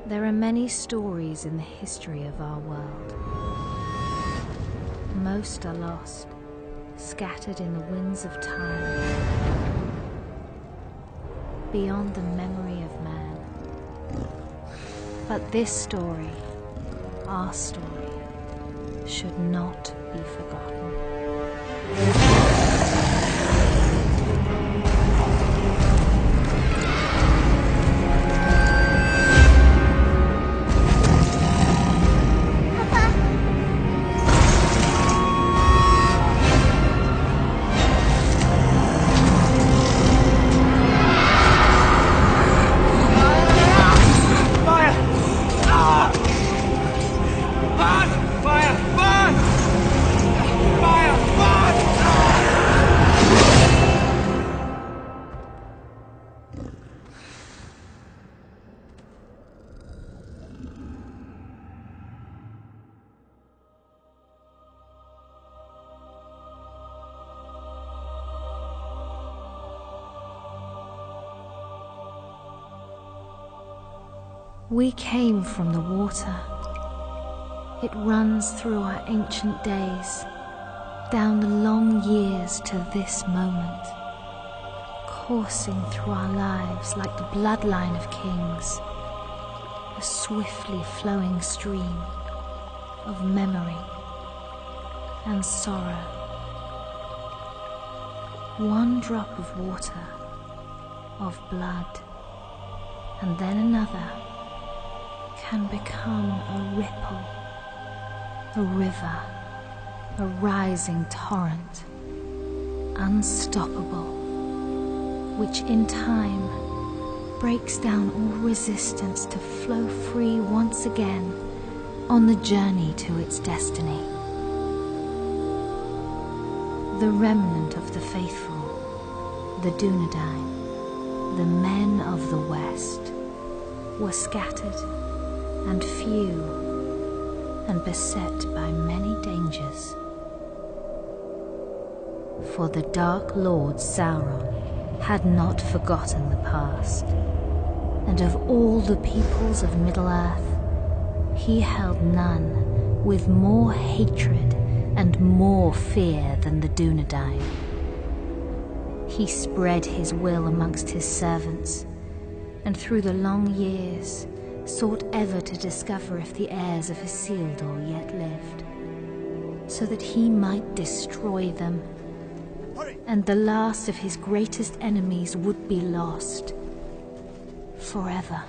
There are many stories in the history of our world. Most are lost, scattered in the winds of time, beyond the memory of man. But this story, our story, should not be forgotten. We came from the water. It runs through our ancient days, down the long years to this moment, coursing through our lives like the bloodline of kings, a swiftly flowing stream of memory and sorrow. One drop of water, of blood, and then another, can become a ripple, a river, a rising torrent, unstoppable, which in time breaks down all resistance to flow free once again on the journey to its destiny. The remnant of the faithful, the Dunedain, the men of the West, were scattered and few, and beset by many dangers. For the Dark Lord Sauron had not forgotten the past, and of all the peoples of Middle-earth, he held none with more hatred and more fear than the Dunedain. He spread his will amongst his servants, and through the long years sought ever to discover if the heirs of Isildur yet lived, so that he might destroy them, and the last of his greatest enemies would be lost forever.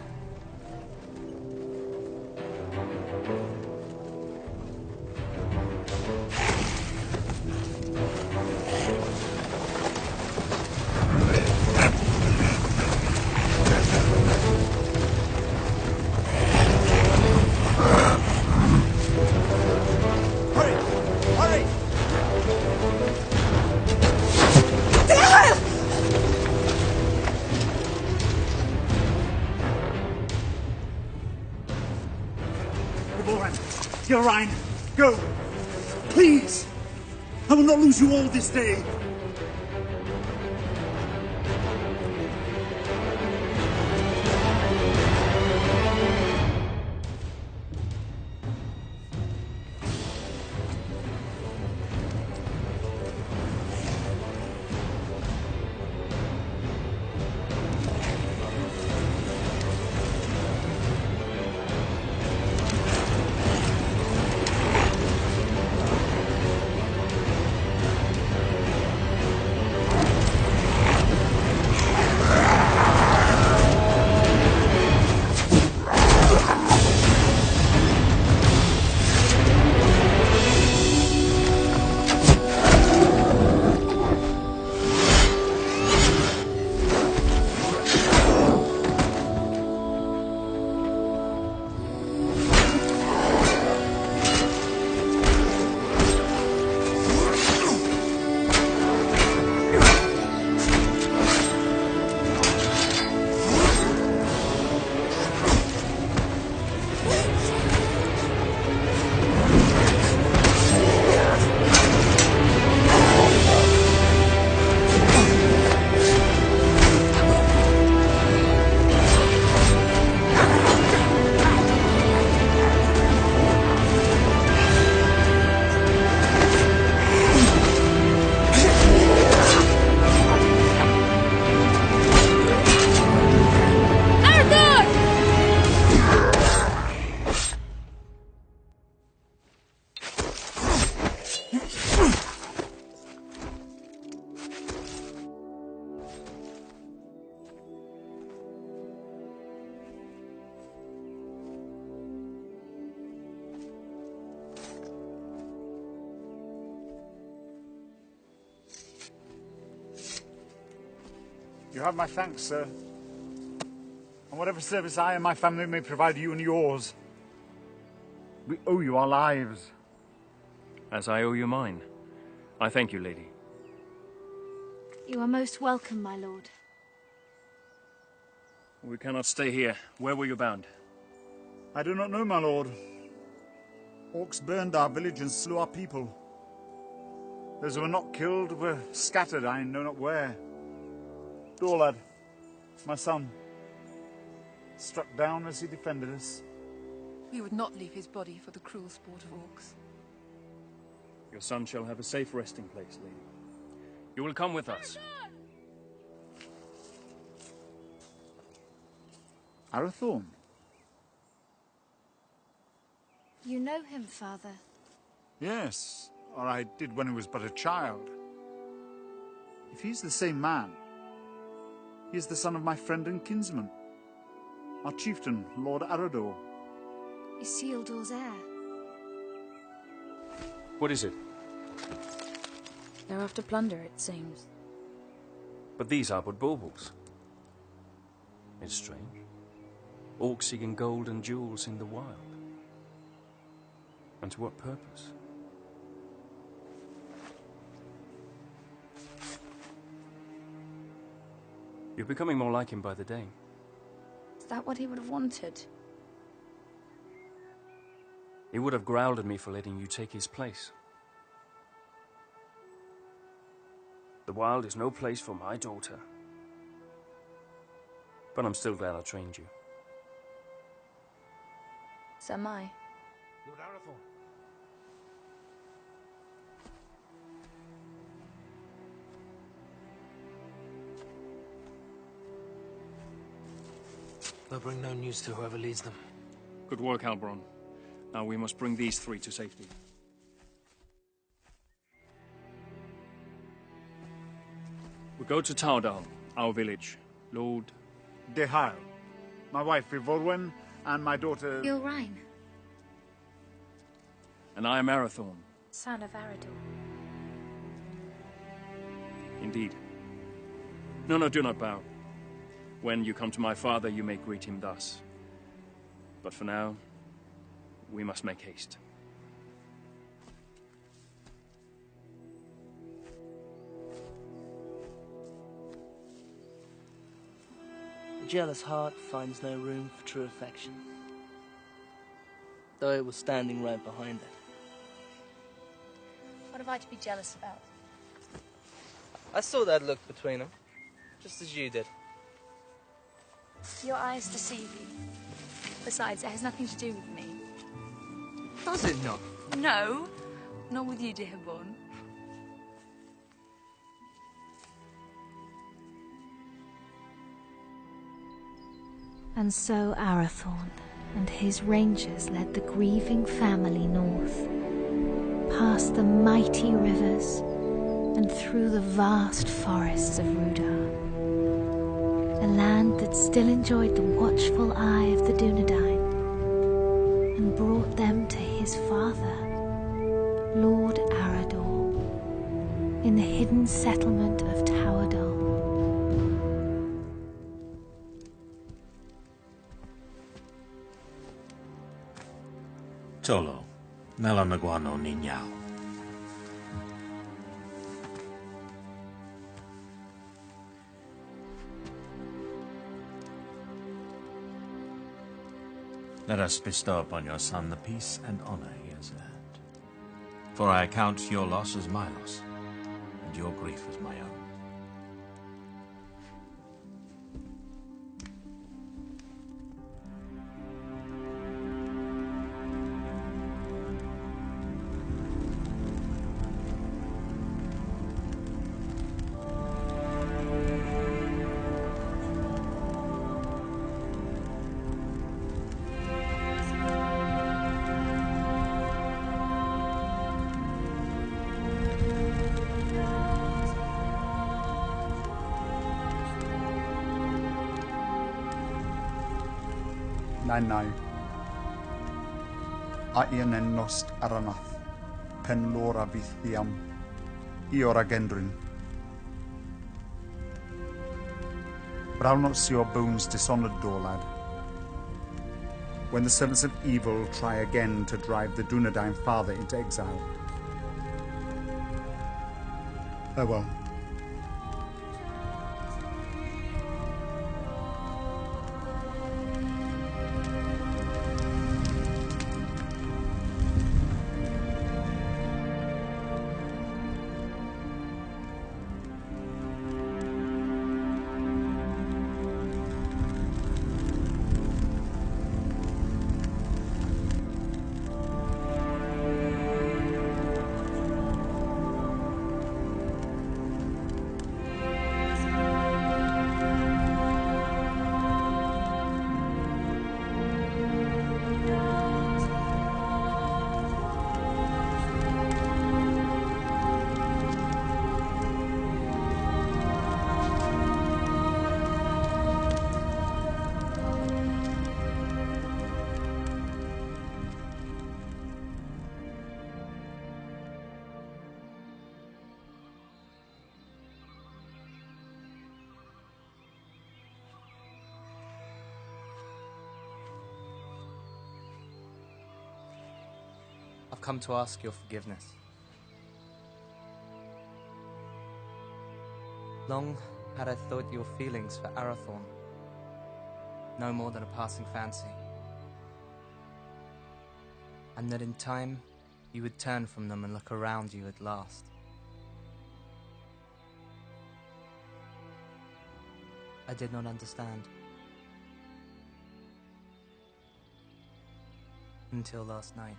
Ryan, go! Please! I will not lose you all this day! You have my thanks, sir. And whatever service I and my family may provide you and yours, we owe you our lives. As I owe you mine. I thank you, lady. You are most welcome, my lord. We cannot stay here. Where were you bound? I do not know, my lord. Orcs burned our village and slew our people. Those who were not killed were scattered, I know not where. Dorlad, my son, struck down as he defended us. We would not leave his body for the cruel sport of orcs. Your son shall have a safe resting place, lady. You will come with us. Arathorn? You know him, father? Yes, or I did when he was but a child. If he's the same man, he is the son of my friend and kinsman, our chieftain, Lord Arador. Isildur's heir. What is it? They're after plunder, it seems. But these are but baubles. It's strange. Orcs seeking gold and jewels in the wild. And to what purpose? You're becoming more like him by the day. Is that what he would have wanted? He would have growled at me for letting you take his place. The wild is no place for my daughter. But I'm still glad I trained you. So am I. Lord Arathorn. They'll bring no news to whoever leads them. Good work, Halbron. Now we must bring these three to safety. We go to Taudal, our village. Lord... Dehail, my wife Ivorwen, and my daughter... Gilrain, And I am Arathorn. son of Arador. Indeed. No, do not bow. When you come to my father, you may greet him thus. But for now, we must make haste. A jealous heart finds no room for true affection, though it was standing right behind it. What have I to be jealous about? I saw that look between them, just as you did. Your eyes deceive you. Besides, it has nothing to do with me. Does it not? No, not with you, dear Born. And so Arathorn and his rangers led the grieving family north, past the mighty rivers and through the vast forests of Rudar, a land that still enjoyed the watchful eye of the Dunedain, and brought them to his father, Lord Arador, in the hidden settlement of Taudal. Tolo, nella naguano niñao. Let us bestow upon your son the peace and honor he has earned. For I account your loss as my loss, and your grief as my own. Nai. A ian en nost aranath, pen lora vithiam, iora gendrin. But I'll not see your bones dishonored, door lad. When the servants of evil try again to drive the Dunedain father into exile. Farewell. I've come to ask your forgiveness. Long had I thought your feelings for Arathorn no more than a passing fancy, and that in time you would turn from them and look around you at last. I did not understand. Until last night.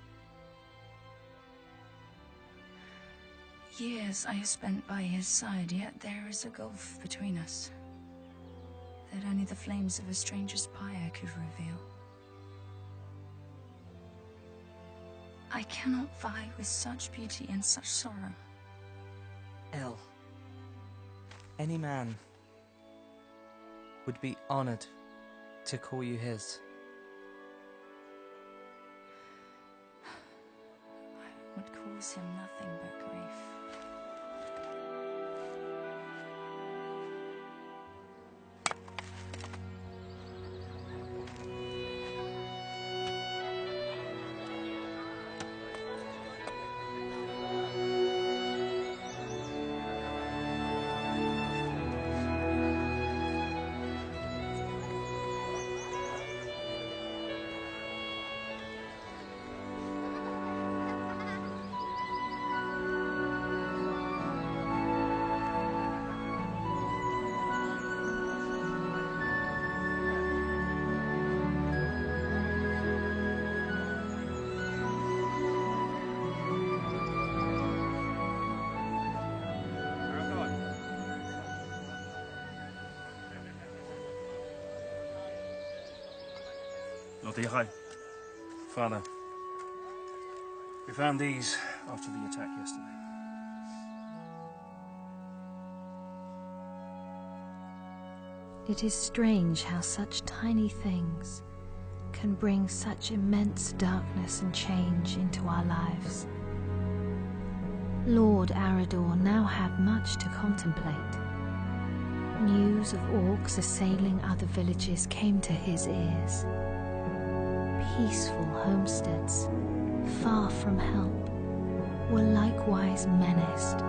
Years I have spent by his side, yet there is a gulf between us that only the flames of a stranger's pyre could reveal. I cannot vie with such beauty and such sorrow. El, any man would be honored to call you his. I would cause him nothing but grief. Father, we found these after the attack yesterday. It is strange how such tiny things can bring such immense darkness and change into our lives. Lord Arador now had much to contemplate. News of orcs assailing other villages came to his ears. Peaceful homesteads, far from help, were likewise menaced.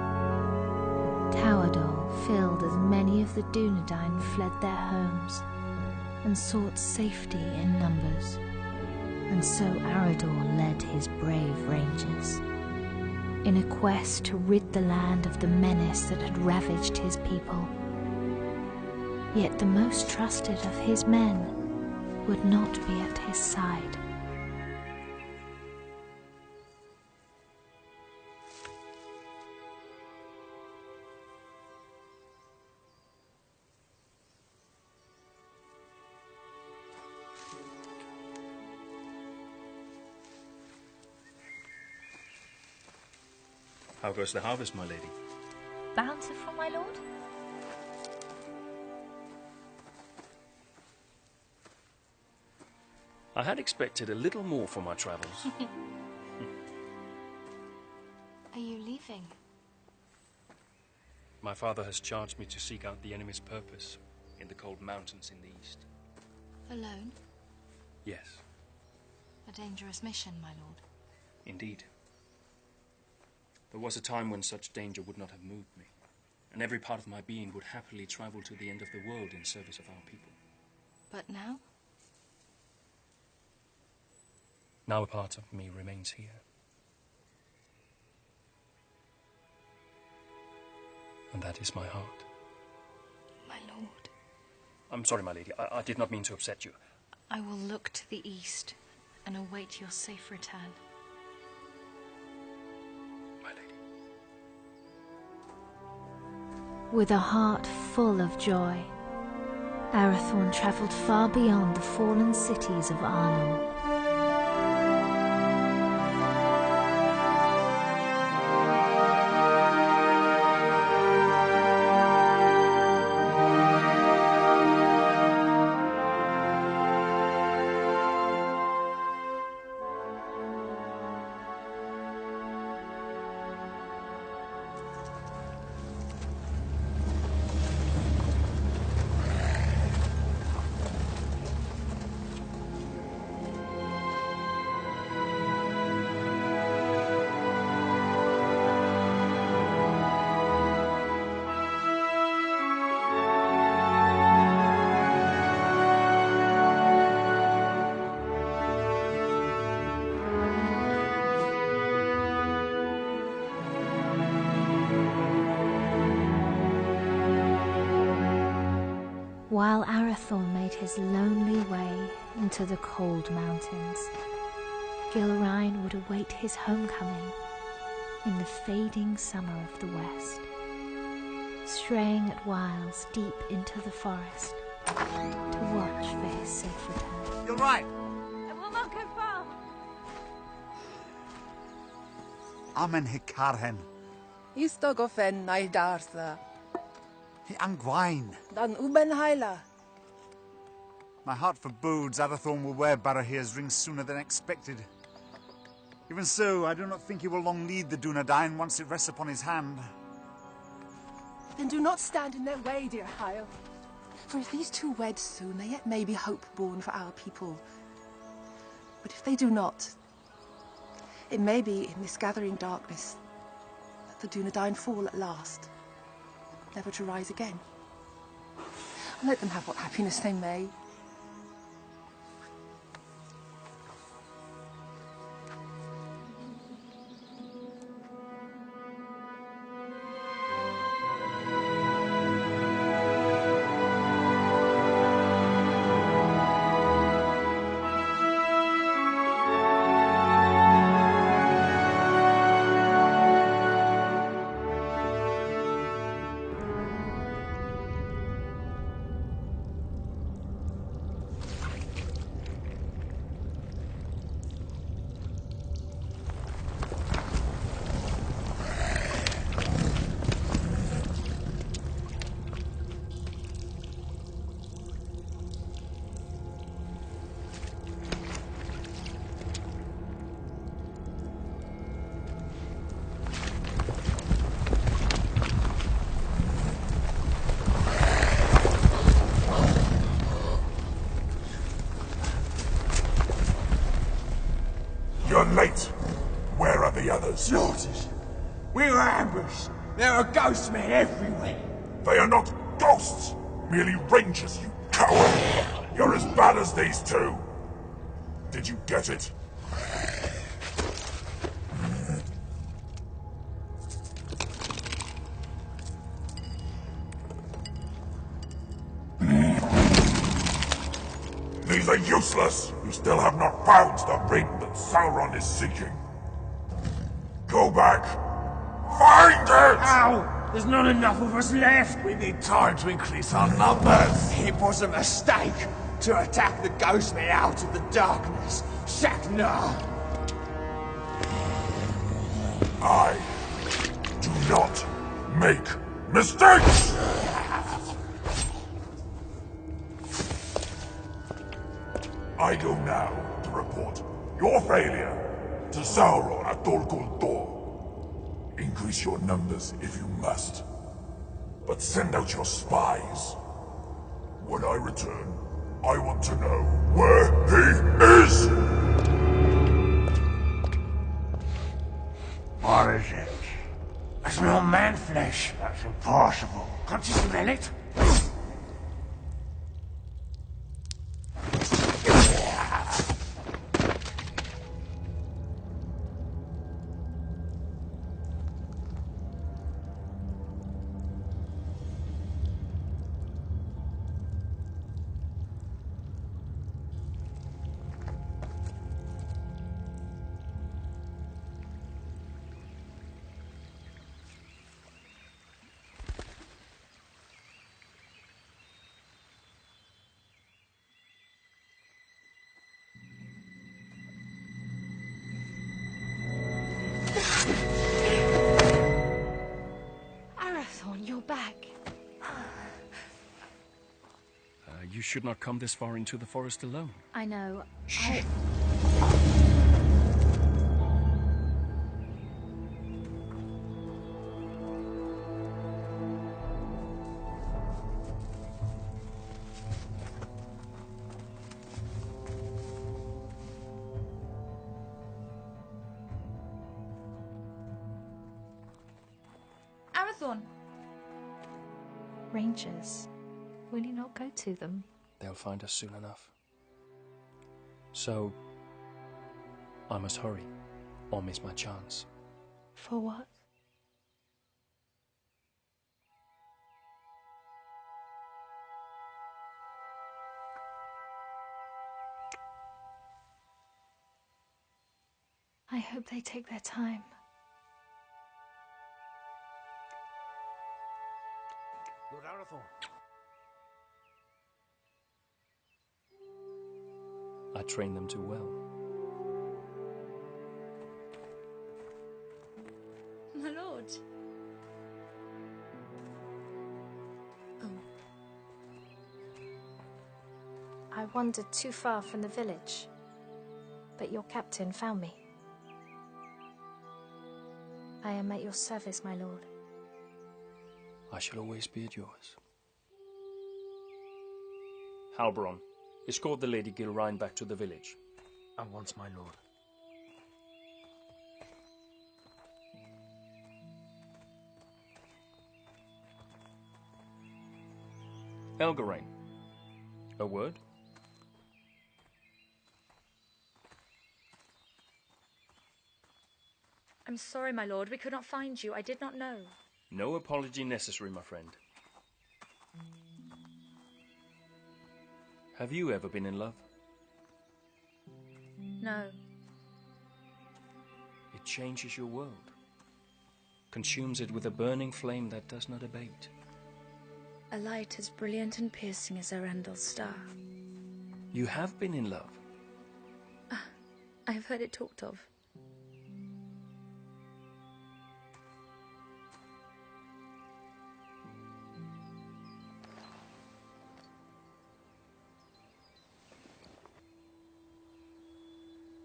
Towerdal filled as many of the Dunedain fled their homes and sought safety in numbers, and so Arador led his brave rangers in a quest to rid the land of the menace that had ravaged his people. Yet the most trusted of his men would not be at his side. How goes the harvest, my lady? Bountiful, my lord? I had expected a little more for my travels. Are you leaving? My father has charged me to seek out the enemy's purpose in the cold mountains in the east. Alone? Yes, A dangerous mission, my lord. indeed. There was a time when such danger would not have moved me, and every part of my being would happily travel to the end of the world in service of our people. But now? Now a part of me remains here. And that is my heart. My lord. I'm sorry, my lady. I did not mean to upset you. I will look to the east and await your safe return. My lady. With a heart full of joy, Arathorn travelled far beyond the fallen cities of Arnor. While Arathorn made his lonely way into the cold mountains, Gilrain would await his homecoming in the fading summer of the west, straying at whiles deep into the forest to watch for his safe return. You're right. I will not go far. Amen hikarhen. Istogofen naidartha. He angwain. Dan uben haila. My heart forebodes Arathorn will wear Barahir's ring sooner than expected. Even so, I do not think he will long need the Dunedain once it rests upon his hand. Then do not stand in their way, dear Hyle. For if these two wed soon, there yet may be hope born for our people. But if they do not, it may be in this gathering darkness that the Dunedain fall at last, never to rise again. Let them have what happiness they may. You're late. Where are the others? Slaughtered. We were ambushed. There are ghost men everywhere. They are not ghosts, merely rangers, you coward! You're as bad as these two! Did you get it? These are useless! You still have not found the ring that Sauron is seeking. Go back. Find it! Ow! There's not enough of us left! We need time to increase our numbers! It was a mistake to attack the ghost men out of the darkness. Shakna! I do not make mistakes! I go now to report your failure to Sauron at Dol Guldur. Increase your numbers if you must, but send out your spies. When I return, I want to know where he is! What is it? I smell man flesh. That's impossible. Can't you smell it? You're back. You should not come this far into the forest alone. I know. Arathorn! Rangers. Will you not go to them? They'll find us soon enough. So, I must hurry, or miss my chance. For what? I hope they take their time. Lord Arathorn. I trained them too well. My lord. I wandered too far from the village, but your captain found me. I am at your service, my lord. I shall always be at yours. Halbron, escort the Lady Gilrine back to the village. At once, my lord. Elgarain, a word? I'm sorry, my lord. We could not find you. I did not know. No apology necessary, my friend. Have you ever been in love? No. It changes your world, consumes it with a burning flame that does not abate. A light as brilliant and piercing as Arundel's star. You have been in love. I have heard it talked of.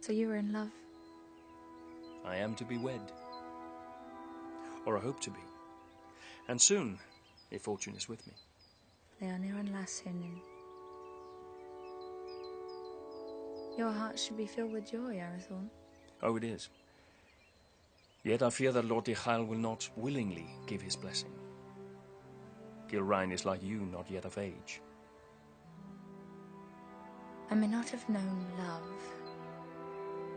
So you were in love? I am to be wed. Or I hope to be. And soon, if fortune is with me. Leonir and Lassinin. Your heart should be filled with joy, Arathorn. Oh, it is. Yet I fear that Lord Dichael will not willingly give his blessing. Gilrine is like you, not yet of age. I may not have known love,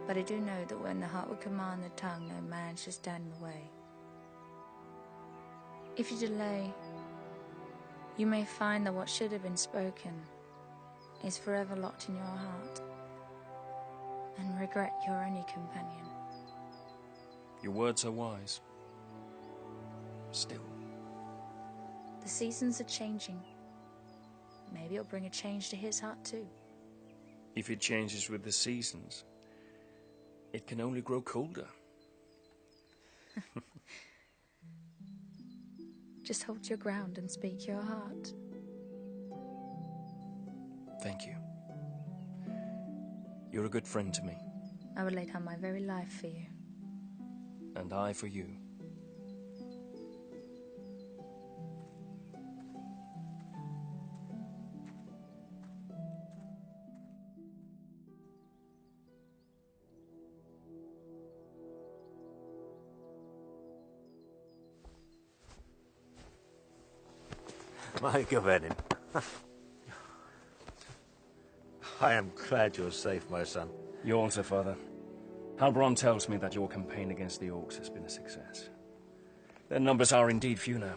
but I do know that when the heart would command the tongue, no man should stand in the way. If you delay, you may find that what should have been spoken is forever locked in your heart, and regret your only companion. Your words are wise. Still. The seasons are changing. Maybe it'll bring a change to his heart too. If it changes with the seasons, it can only grow colder. Just hold your ground and speak your heart. Thank you. You're a good friend to me. I would lay down my very life for you. And I for you. My Gavenin. I am glad you're safe, my son. You also, Father. Halbron tells me that your campaign against the orcs has been a success. Their numbers are indeed few now.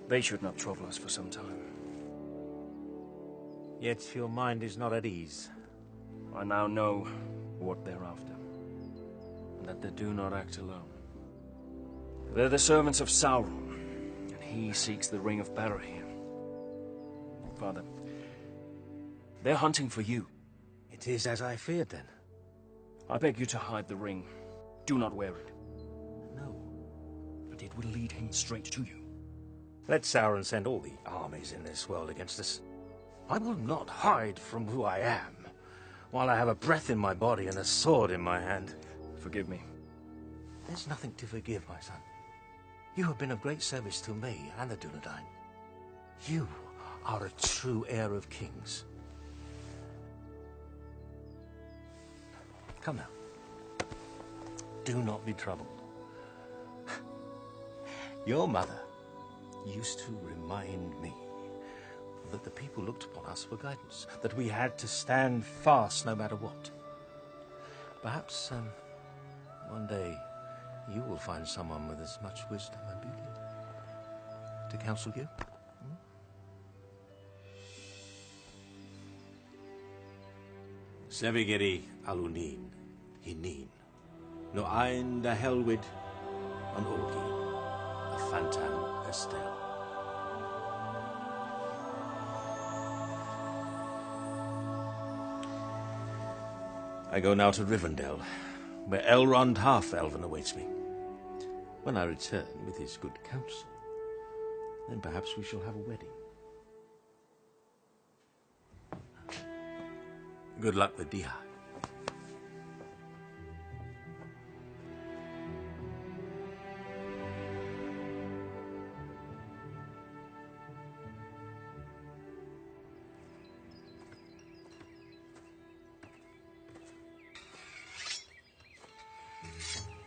They should not trouble us for some time. Yet your mind is not at ease. I now know what they're after, and that they do not act alone. They're the servants of Sauron, and he seeks the Ring of Barahir. Father, they're hunting for you. It is as I feared, then. I beg you to hide the ring. Do not wear it. No. But it will lead him straight to you. Let Sauron send all the armies in this world against us. I will not hide from who I am, while I have a breath in my body and a sword in my hand. Forgive me. There's nothing to forgive, my son. You have been of great service to me and the Dunedain. You are a true heir of kings. Come now. Do not be troubled. Your mother used to remind me that the people looked upon us for guidance, that we had to stand fast no matter what. Perhaps one day you will find someone with as much wisdom and beauty to counsel you. Sevigeri alunin, hinin, no ein da helwid, an orgi, a phantom estel. I go now to Rivendell, where Elrond Half-Elven awaits me. When I return with his good counsel, then perhaps we shall have a wedding. Good luck with Diha.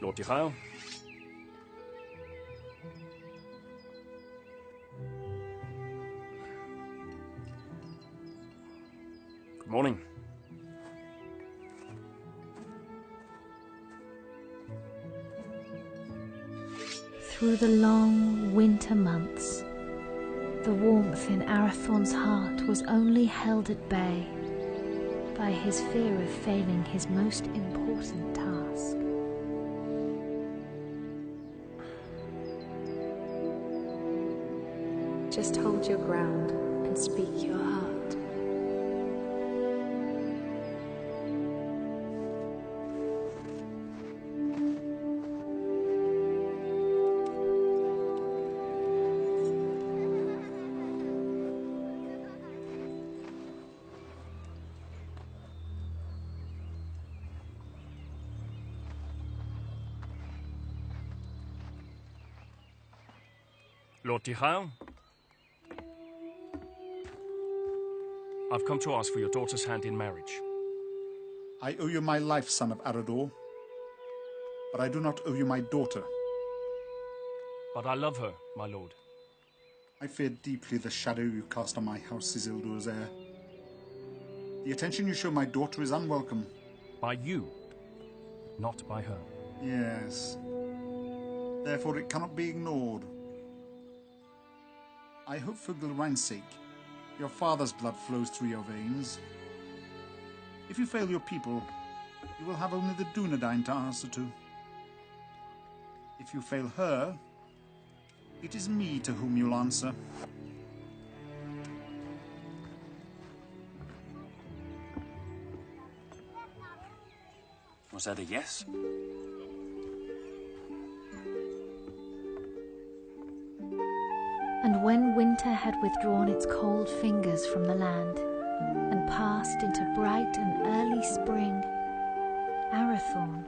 Lord Dichael. Good morning. Through the long winter months, the warmth in Arathorn's heart was only held at bay by his fear of failing his most important task. Just hold your ground and speak your heart. Lord Dichael. I've come to ask for your daughter's hand in marriage. I owe you my life, son of Arador. But I do not owe you my daughter. But I love her, my lord. I fear deeply the shadow you cast on my house, Isildur's heir. The attention you show my daughter is unwelcome. By you, not by her. Yes. Therefore it cannot be ignored. I hope for Gilrain's sake, your father's blood flows through your veins. If you fail your people, you will have only the Dunedain to answer to. If you fail her, it is me to whom you'll answer. Was that a yes? And when winter had withdrawn its cold fingers from the land and passed into bright and early spring, Arathorn,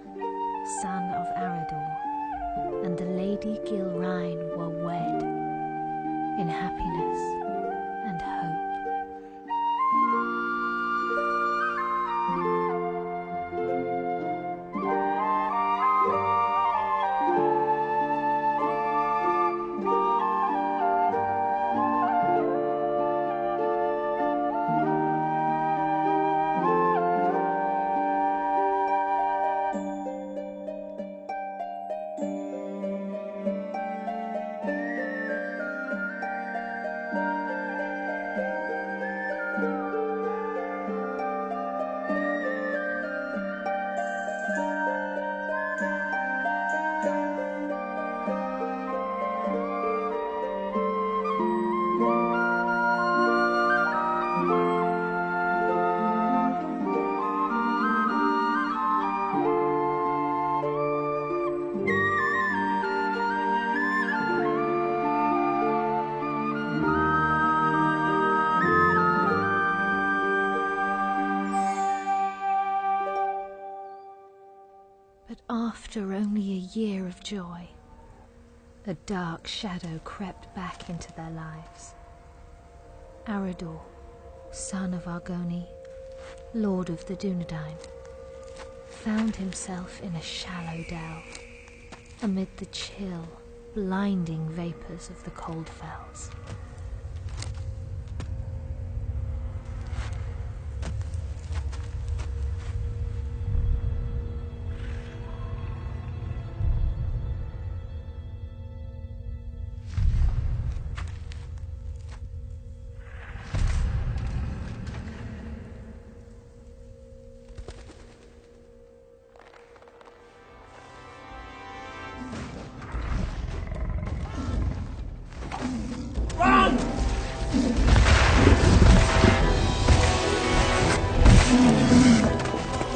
son of Arador, and the Lady Gilrain were wed in happiness and hope. after only a year of joy, a dark shadow crept back into their lives. Arador, son of Argoni, lord of the Dunedain, found himself in a shallow dell, amid the chill, blinding vapours of the cold fells.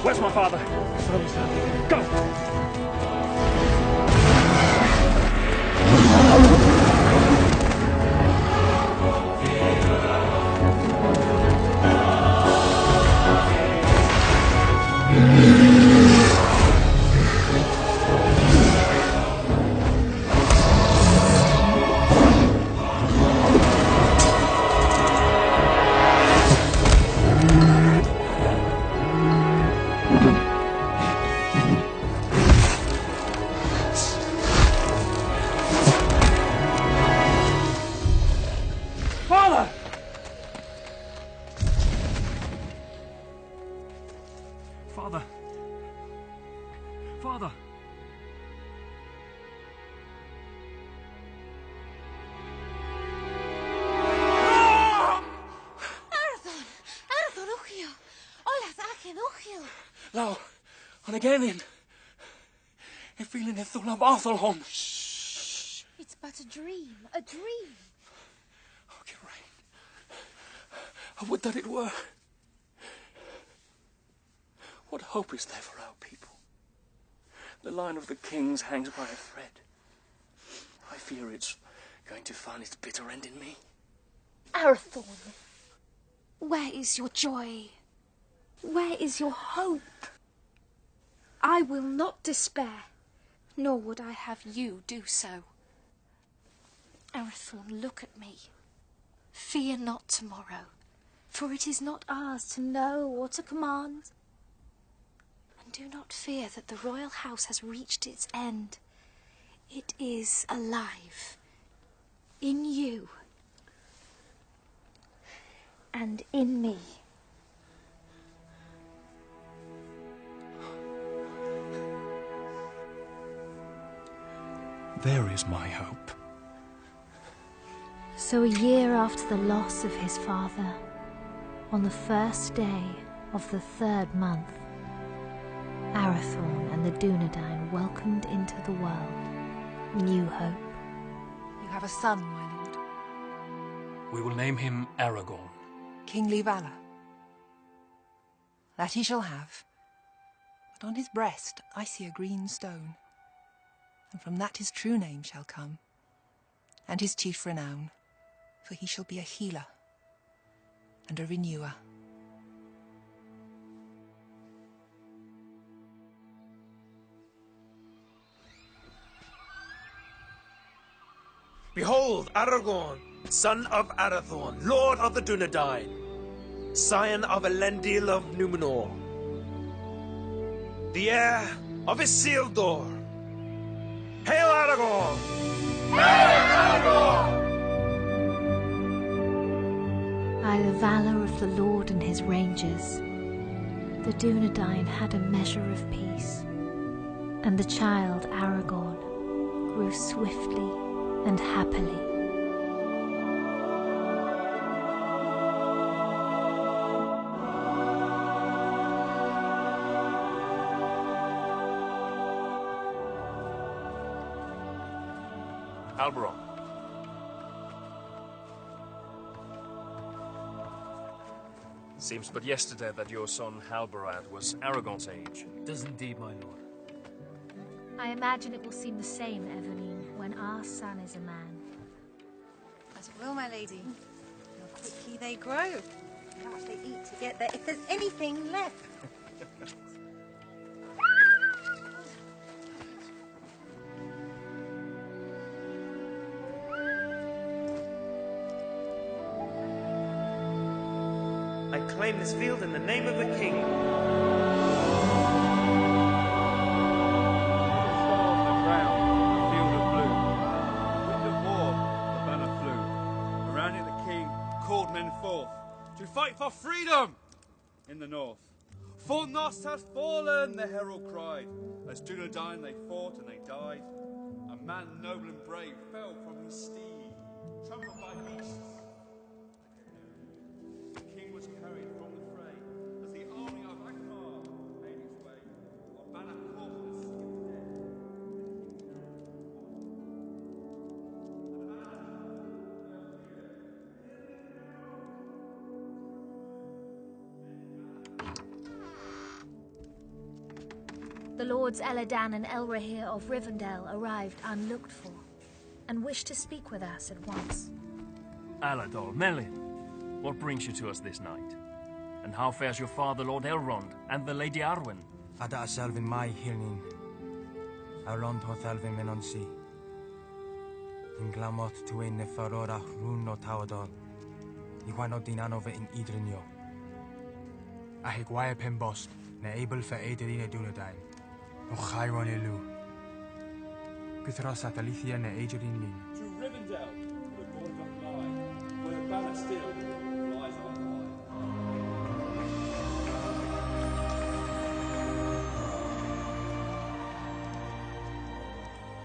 Where's my father? Go! Father! Arathon, Uchio! Olas Achen, Uchio! Now, and again in. A feeling it through love Arthurholm. Shh! It's but a dream, a dream. Oh, Geraint. I would that it were. What hope is there for our people? The line of the kings hangs by a thread. I fear it's going to find its bitter end in me. Arathon, where is your joy? Where is your hope? I will not despair, nor would I have you do so. Arathon, look at me. Fear not tomorrow, for it is not ours to know or to command. And do not fear that the royal house has reached its end. It is alive. In you. And in me. There is my hope. So a year after the loss of his father, on the first day of the 3rd month, Arathorn and the Dunedain welcomed into the world new hope. You have a son, my lord. We will name him Aragorn. Kingly valour. That he shall have. But on his breast I see a green stone. And from that his true name shall come, and his chief renown, for he shall be a healer and a renewer. Behold, Aragorn, son of Arathorn, lord of the Dunedain, scion of Elendil of Numenor, the heir of Isildur. Hail Aragorn! Hail Aragorn! By the valour of the Lord and his rangers, the Dunedain had a measure of peace, and the child Aragorn grew swiftly and happily. Alberon. Seems but yesterday that your son Halbarad was Aragorn's age. It does indeed, my lord. I imagine it will seem the same, Eveline, when our son is a man. As it will, my lady. How quickly they grow. How much they eat to get there, if there's anything left. claim this field in the name of the king. To fight for freedom in the north. For Nos has fallen, the herald cried. As Dunedain they fought and they died. A man noble and brave fell from his steed, trampled by beasts. The king was carried from the fray as the army of Akbar made its way. On banner corpus skipped dead. The Lords Eladan and Elrahir of Rivendell arrived unlooked for, and wished to speak with us at once. Alador, Melin, what brings you to us this night? And how fares your father, Lord Elrond, and the Lady Arwen? Ada Selvin mai hirnin. Elrond hoth Elvin menonsi. In glamot tuin ne farorach rún no tawadol. Iwan dinanove in idrinio. Ahigwaya pimbost, ne able for Aederina Dunedain. O Chiron Ilu. Guthros Atalithia ne Aederin Lin. To Rivendell, the border doth lie, where the banner still flies on high.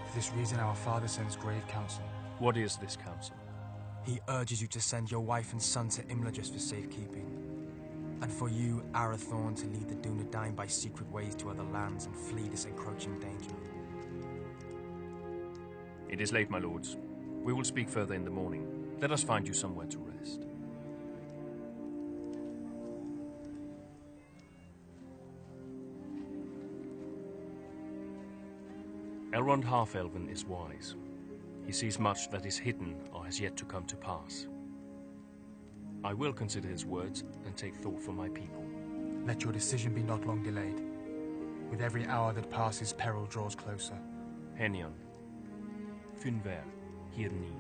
For this reason our father sends grave counsel. What is this counsel? He urges you to send your wife and son to Imladris for safekeeping. And for you, Arathorn, to lead the Dunedain by secret ways to other lands and flee this encroaching danger. It is late, my lords. We will speak further in the morning. Let us find you somewhere to rest. Elrond Half-Elven is wise. He sees much that is hidden or has yet to come to pass. I will consider his words and take thought for my people. Let your decision be not long delayed. With every hour that passes, peril draws closer. Henion. Finver. Hirni.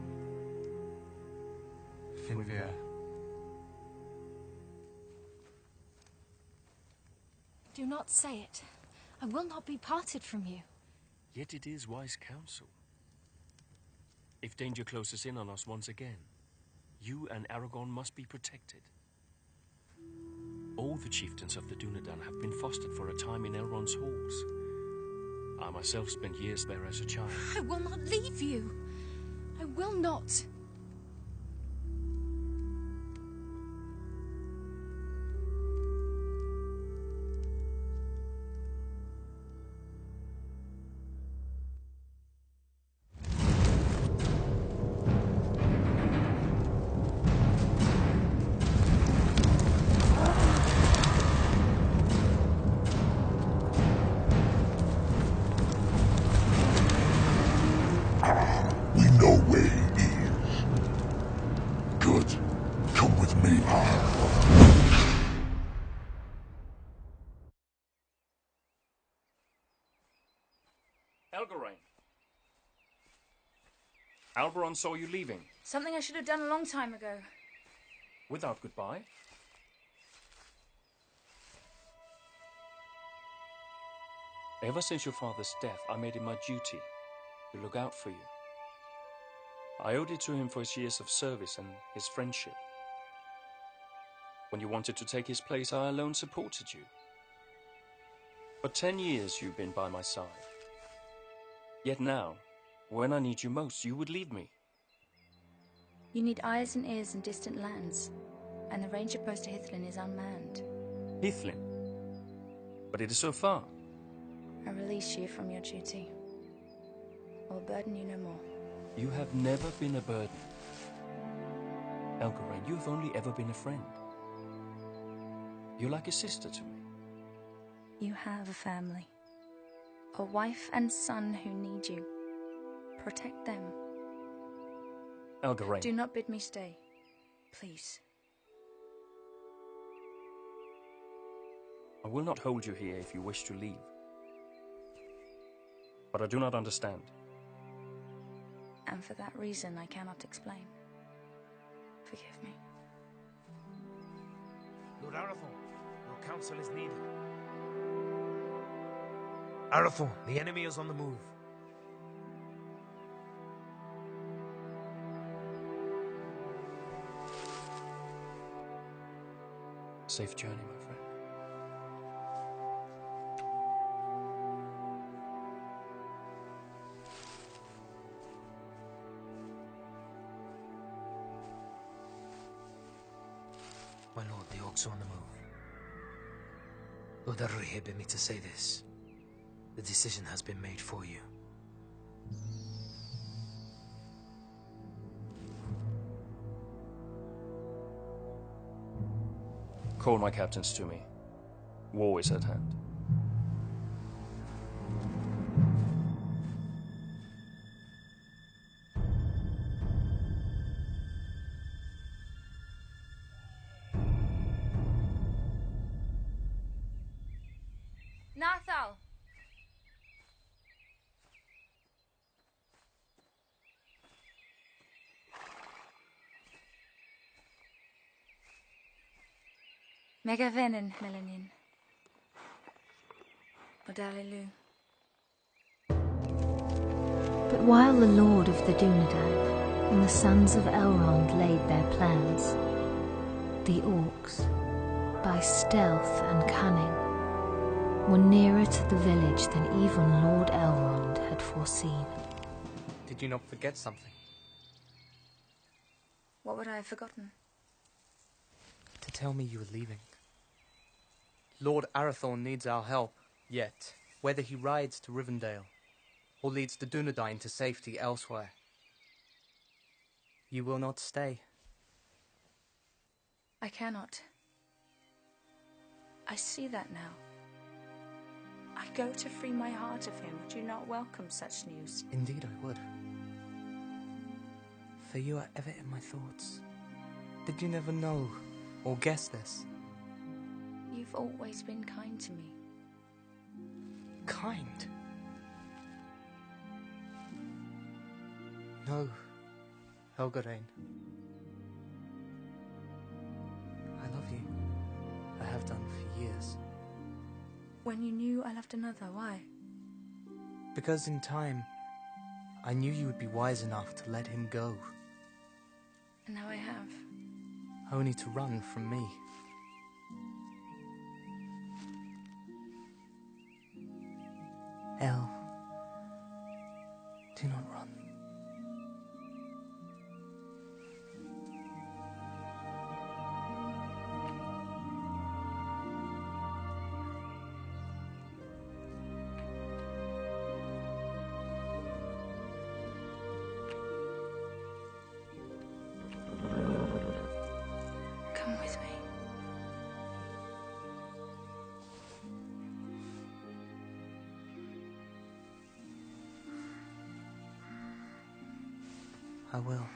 Finver. Do not say it. I will not be parted from you. Yet it is wise counsel. If danger closes in on us once again, you and Aragorn must be protected. All the chieftains of the Dunedain have been fostered for a time in Elrond's halls. I myself spent years there as a child. I will not leave you. I will not. Alberon saw you leaving. Something I should have done a long time ago. Without goodbye? Ever since your father's death, I made it my duty to look out for you. I owed it to him for his years of service and his friendship. When you wanted to take his place, I alone supported you. For 10 years you've been by my side. Yet now, when I need you most, you would leave me. You need eyes and ears in distant lands, and the ranger post to Hithlin is unmanned. Hithlin? But it is so far. I release you from your duty. I will burden you no more. You have never been a burden. Elgarain, you have only ever been a friend. You're like a sister to me. You have a family. A wife and son who need you. Protect them. Elgarain. Do not bid me stay. Please. I will not hold you here if you wish to leave. But I do not understand. And for that reason, I cannot explain. Forgive me. Lord Arathorn, your counsel is needed. Arathorn, the enemy is on the move. Safe journey, my friend. My lord, the orcs are on the move. Lord Aruri bid me to say this. The decision has been made for you. Call my captains to me. War is at hand. Nathal! Mega vennen, Melanin. Odalilu. But while the Lord of the Dunedain and the sons of Elrond laid their plans, the orcs, by stealth and cunning, were nearer to the village than even Lord Elrond had foreseen. Did you not forget something? What would I have forgotten? To tell me you were leaving. Lord Arathorn needs our help, yet whether he rides to Rivendell or leads the Dunedain to safety elsewhere, you will not stay. I cannot. I see that now. I go to free my heart of him. Would you not welcome such news? Indeed I would. For you are ever in my thoughts. Did you never know or guess this? You've always been kind to me. Kind? No, Helgarain. I love you. I have done for years. When you knew I loved another, why? Because in time, I knew you would be wise enough to let him go. And now I have. Only to run from me. El, do not run. Come with me. I will.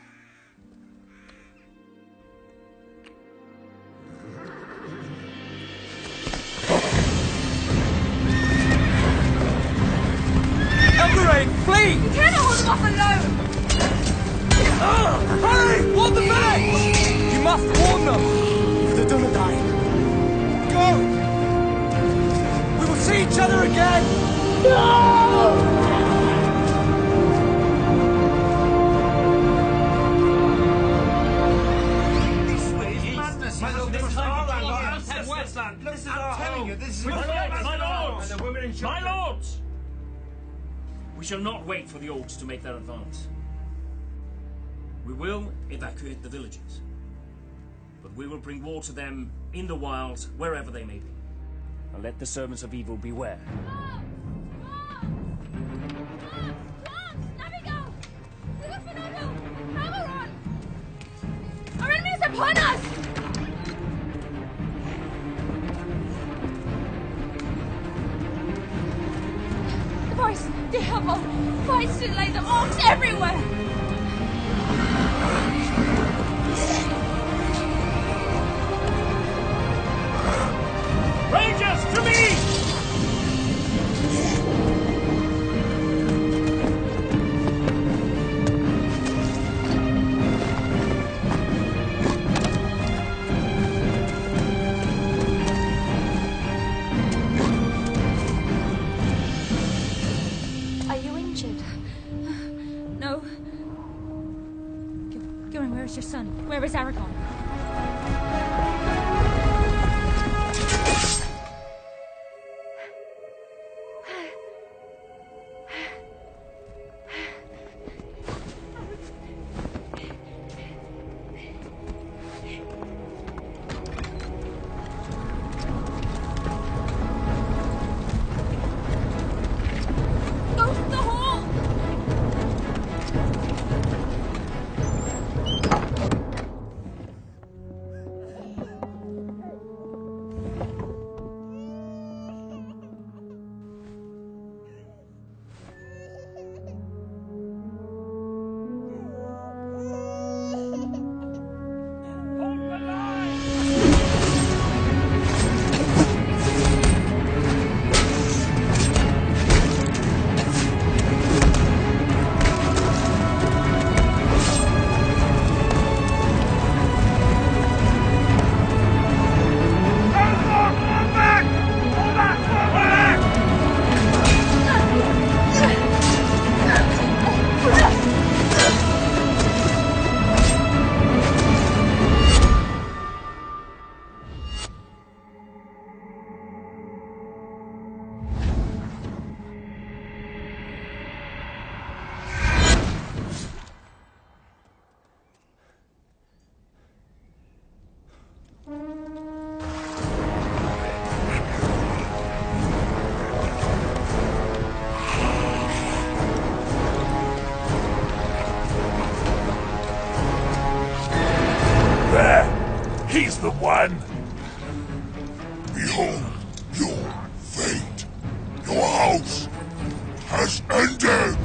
Elgarain, flee! You cannot hold them off alone! Hurry! Warn the village! You must warn them! The Dunedain. Go! We will see each other again! No! My lords! We shall not wait for the orcs to make their advance. We will evacuate the villages. But we will bring war to them in the wilds, wherever they may be. And let the servants of evil beware. Our enemy is upon us! The voice, the Helvo, fights to lay the orcs everywhere! Rangers, to me! is your son? Where is Aragon? He's the one! Behold your fate! Your house has ended!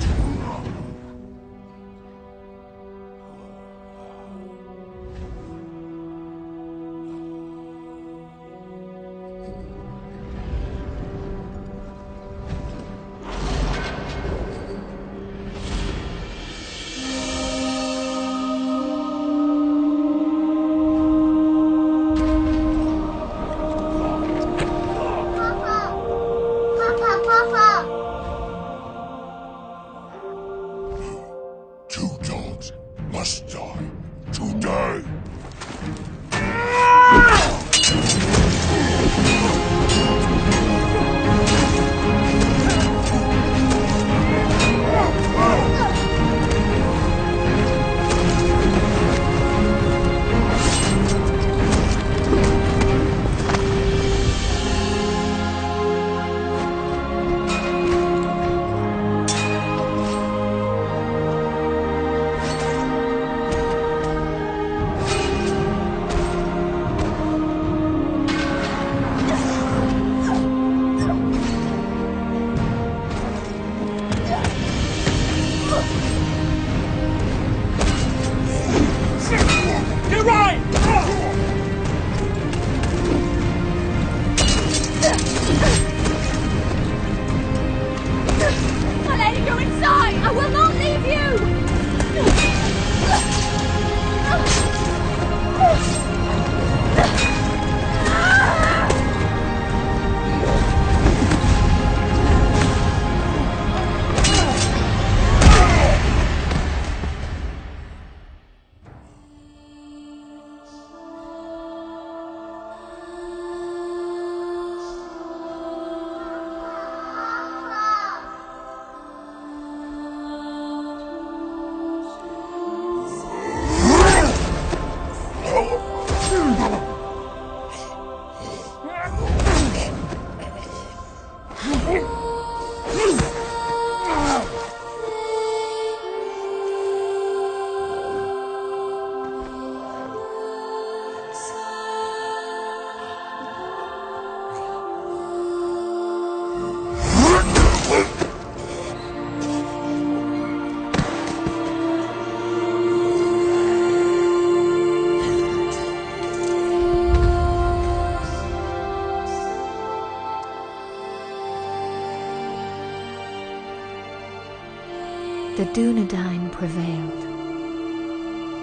The Dunedain prevailed,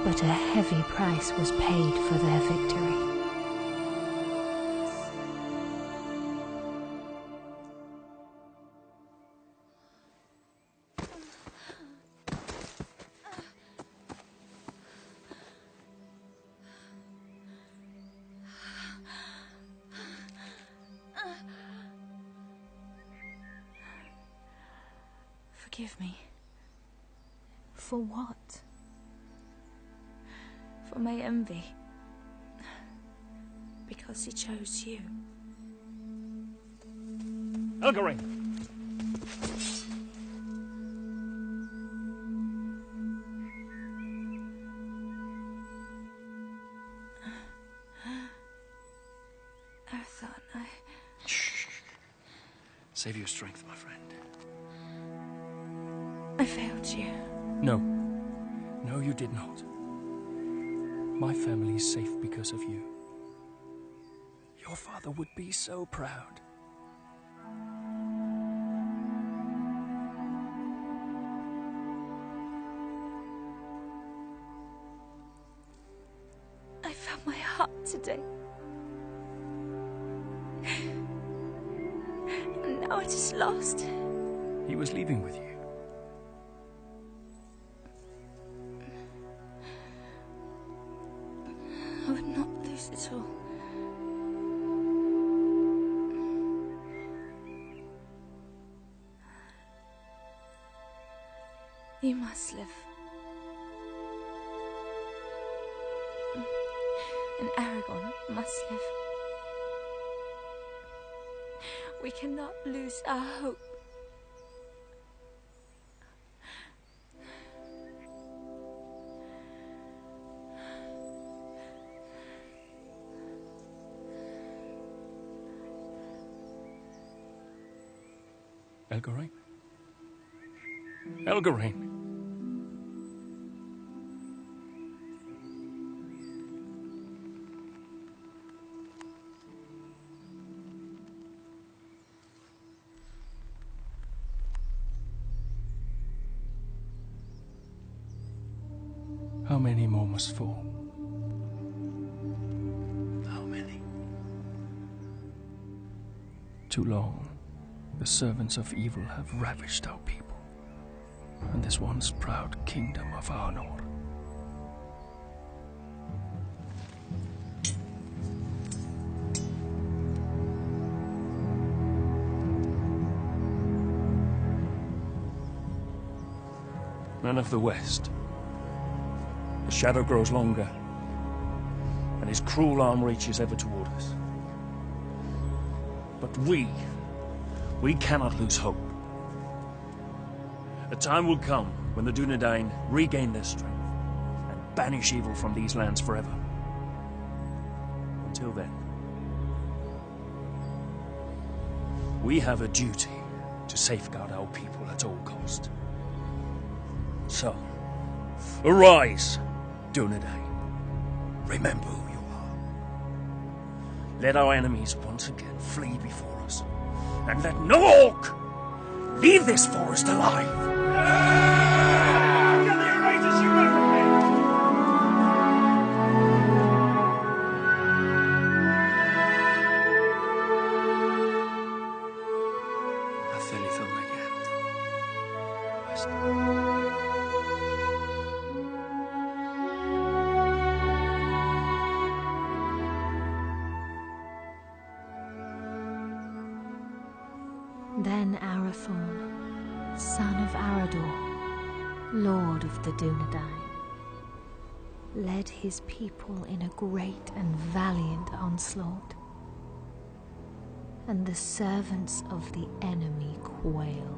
but a heavy price was paid for their victory. Forgive me. For what? For my envy. Because he chose you. Elgarin! Save your strength, my friend. I failed you. No. No, you did not. My family is safe because of you. Your father would be so proud. I found my heart today. And now it is lost. He was leaving with you. I would not lose it all. You must live. And Aragon must live. We cannot lose our hope. Elgarin? Elgarin! How many more must fall? How many? Too long, the servants of evil have ravished our people, and this once proud kingdom of Arnor. Men of the West, the shadow grows longer, and his cruel arm reaches ever toward us. But we cannot lose hope. A time will come when the Dunedain regain their strength and banish evil from these lands forever. Until then, we have a duty to safeguard our people at all cost. So, arise, Dunedain. Remember who you are. Let our enemies once again flee before us, and let no orc leave this forest alive. Then Arathorn, son of Arador, lord of the Dunedain, led his people in a great and valiant onslaught, and the servants of the enemy quailed.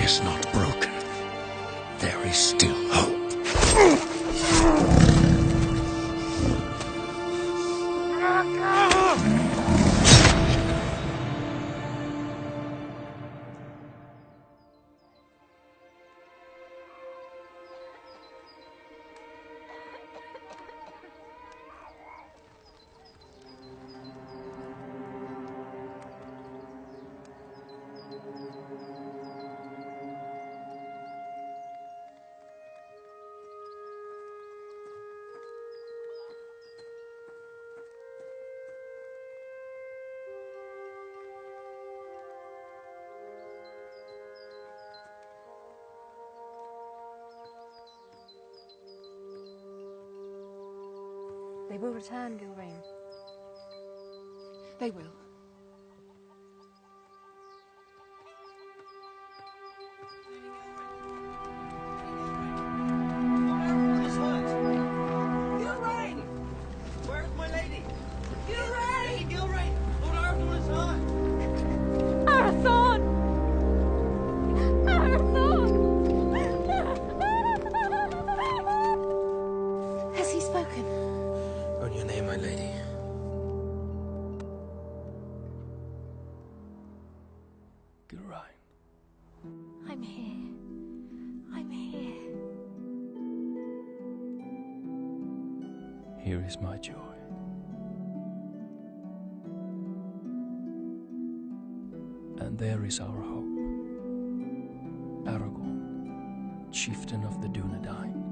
is not broken. There is still hope. They will return, Gilrain. They will. Gilrain! Where's my lady? Gilrain! Gilrain! Lord Arathorn is hurt! Arathorn! Arathorn! Has he spoken? On your name, my lady. Gilrain. I'm here. I'm here. Here is my joy. And there is our hope. Aragorn, chieftain of the Dunedain.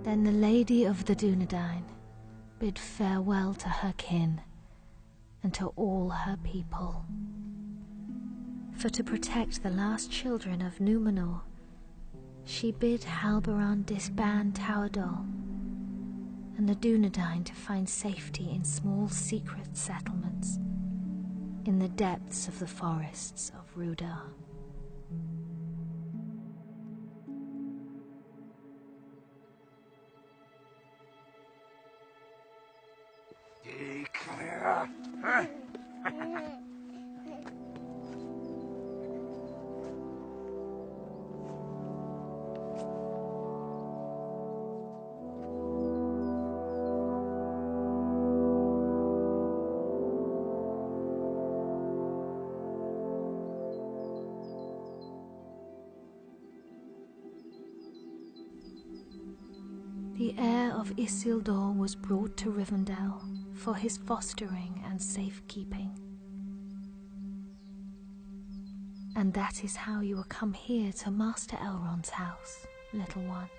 Then the Lady of the Dunedain bid farewell to her kin and to all her people. For to protect the last children of Númenor, she bid Halbarand disband Tauerdal and the Dunedain to find safety in small secret settlements in the depths of the forests of Rudar. The heir of Isildur was brought to Rivendell for his fostering and safekeeping. And that is how you will come here to Master Elrond's house, little one.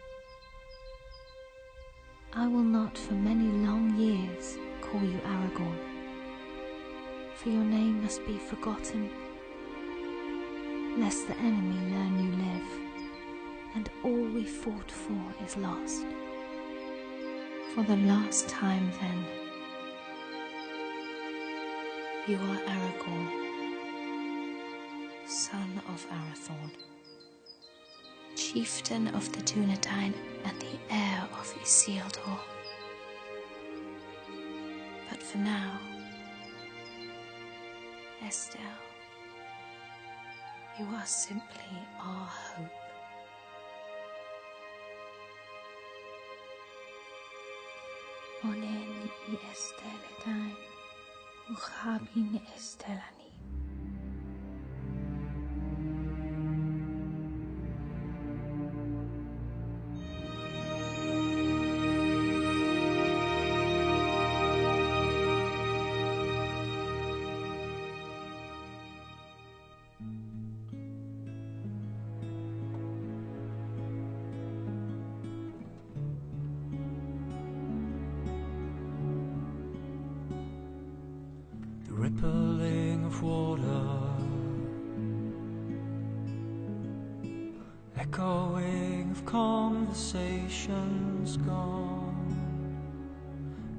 I will not for many long years call you Aragorn, for your name must be forgotten, lest the enemy learn you live, and all we fought for is lost. For the last time, then, you are Aragorn, son of Arathorn, chieftain of the Dunedain and the heir of Isildur. But for now, Estelle, you are simply our hope. Onen I Estelle Uchabin Estellani. echoing of conversations gone,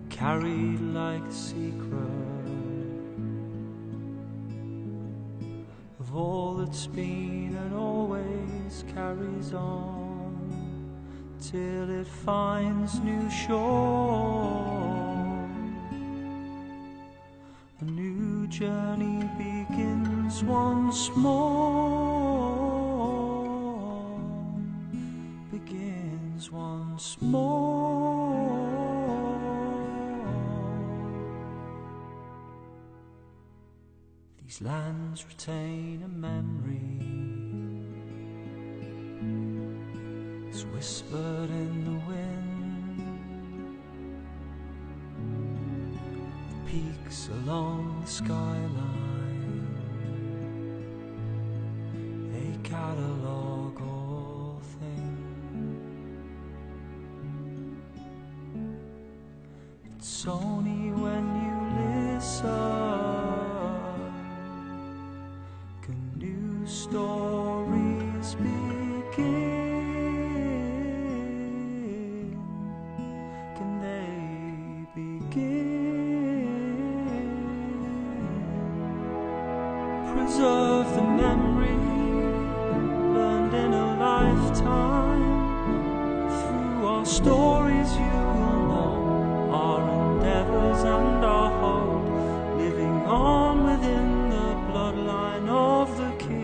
carried like a secret of all that's been and always carries on till it finds new shore. A new journey begins once more, begins once more. These lands retain a memory, it's whispered in the wind. The peaks along the skyline, they catalogue all things. It's only when you listen can new stories begin. Can they begin? Preserve the memory learned in a lifetime. Through our stories you will know our endeavors and our hope, living on within the bloodline of the King.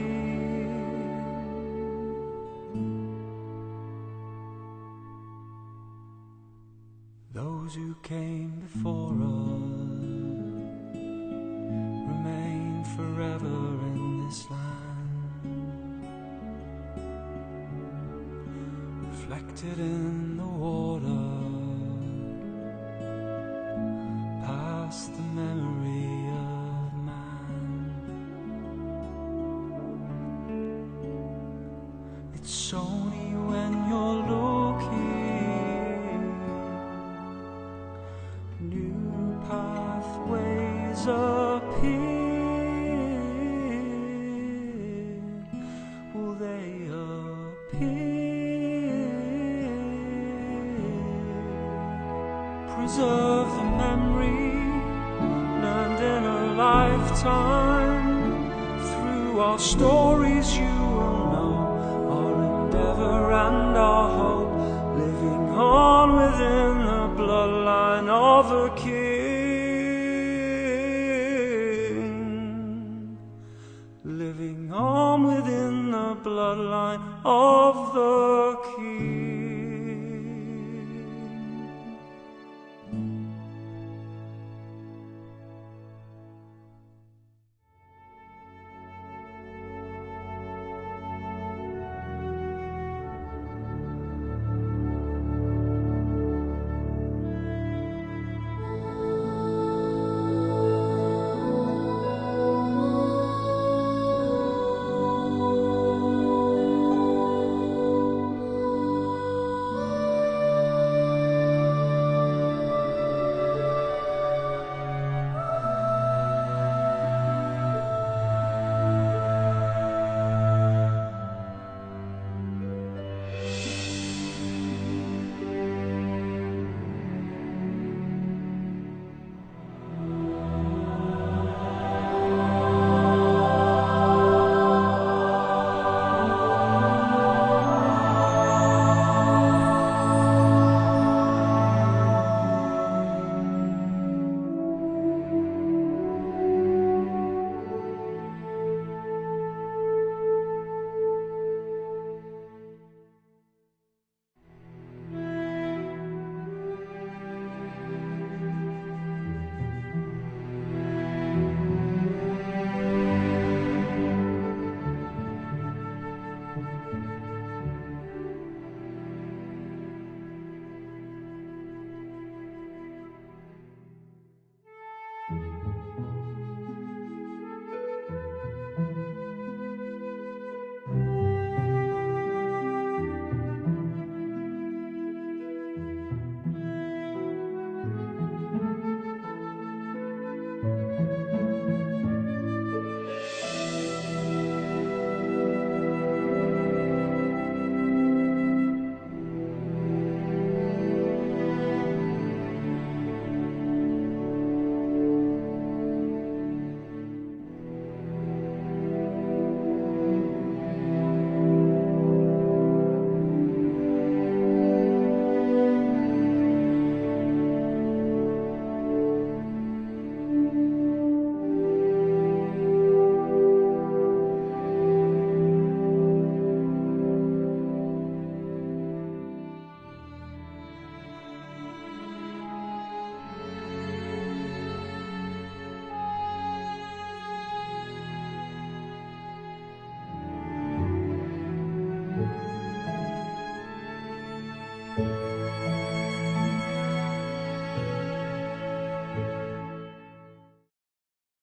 Those who came before us remain forever in this land, reflected in the water, past the memory of man. It's only when you're looking new pathways appear. Will they appear? Preserve the memory learned in a lifetime. Through our stories you will know our endeavor and our hope, living on within the bloodline of the King. Living on within the bloodline of the King.